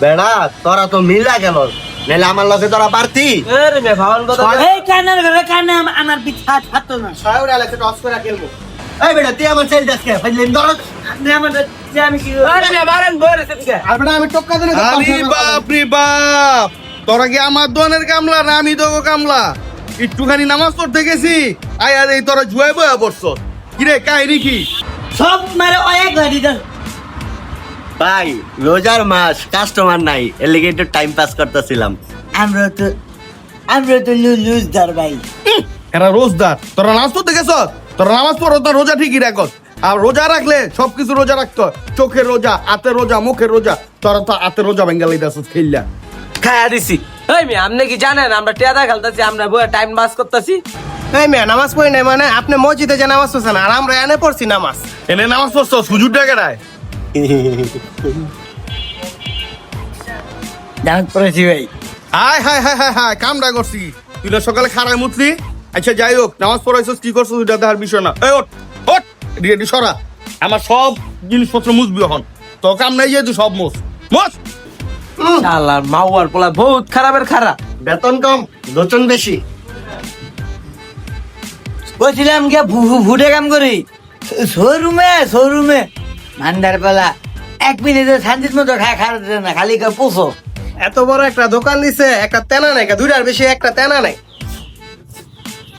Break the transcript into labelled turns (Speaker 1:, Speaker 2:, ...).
Speaker 1: বেড়া তোরা তো মিলা গেল, নাহলে আমার লগে তোরা পারতি।
Speaker 2: আরে মে ভাবন কথা
Speaker 3: এই কানের ঘরে কানে আমার পিঠা ছাড়তো না।
Speaker 2: ছয় উড়ে আলাকে টস করে খেলবো।
Speaker 1: এই বেটা তুই আমার ছেলে দেখে ফাইলেন ধর।
Speaker 3: আপনি আমার যে আমি কি
Speaker 2: আরে মে মারেন বইরে সেদিকে।
Speaker 4: আর বেটা আমি টক্কা দিলে তো
Speaker 5: আরে বাপ রে বাপ, তোরা কি আমার দোয়ানের কামলা না আমি তোকে কামলা? একটুখানি নামাজ পড়তে গেছি, আয় আর এই তোরা জুয়াই বয়া পড়ছ। কিরে কাহিনী কি?
Speaker 3: সব মারে এক গাড়ি দেন।
Speaker 1: ভাই রোজার মাস, কাস্টমার নাই, এর লেগে একটু টাইম পাস করতেছিলাম।
Speaker 3: আমরা তো লুজদার ভাই।
Speaker 5: এরা রোজদার, তোরা নামাজ পড়তে গেছ? তোরা নামাজ পড়ো, তোর রোজা ঠিকই রাখস। আর রোজা রাখলে সবকিছু রোজা রাখতে হয়। চোখের রোজা, হাতের রোজা, মুখের রোজা। তোরা তো হাতের রোজা বেঙ্গালি দাস খেললা।
Speaker 2: খায়া দিছি। এই মে আপনি কি জানেন আমরা টিয়াদা খেলতেছি, আমরা বইয়া টাইম পাস করতেছি?
Speaker 4: এই মেয়ে নামাজ পড়ি নাই মানে আপনি মসজিদে যে নামাজ পড়ছেন আর আমরা এনে পড়ছি নামাজ।
Speaker 5: এনে নামাজ পড়ছ সুজুর টাকাটায়।
Speaker 3: ডান্স করেছি ভাই।
Speaker 5: হায় হায় হায় হায় হায়, কামড়া করছি। তুই না সকালে খারায় মুতলি। আচ্ছা যাই হোক, নামাজ পড়াইছস কি করছস ওইটা দেখার বিষয় না। এই ওঠ ওঠ, এদিকে সরা। আমার সব জিনিসপত্র মুছবি এখন। তো কাম নাই যে তুই সব মুছ মুছ।
Speaker 2: শালার মাওয়ার পোলা বহুত খারাপের খারাপ।
Speaker 1: বেতন কম, দোচন বেশি।
Speaker 3: বলছিলাম কে ভুটে কাম করি শোরুমে মান্দার পালা 1 মিনিটে শান্তির মতো খাওয়া না, খালি পোষো।
Speaker 4: এত বড় একটা দোকান দিছে, একটা তেনা নাই, দুইটার বেশি একটা তেনা নাই।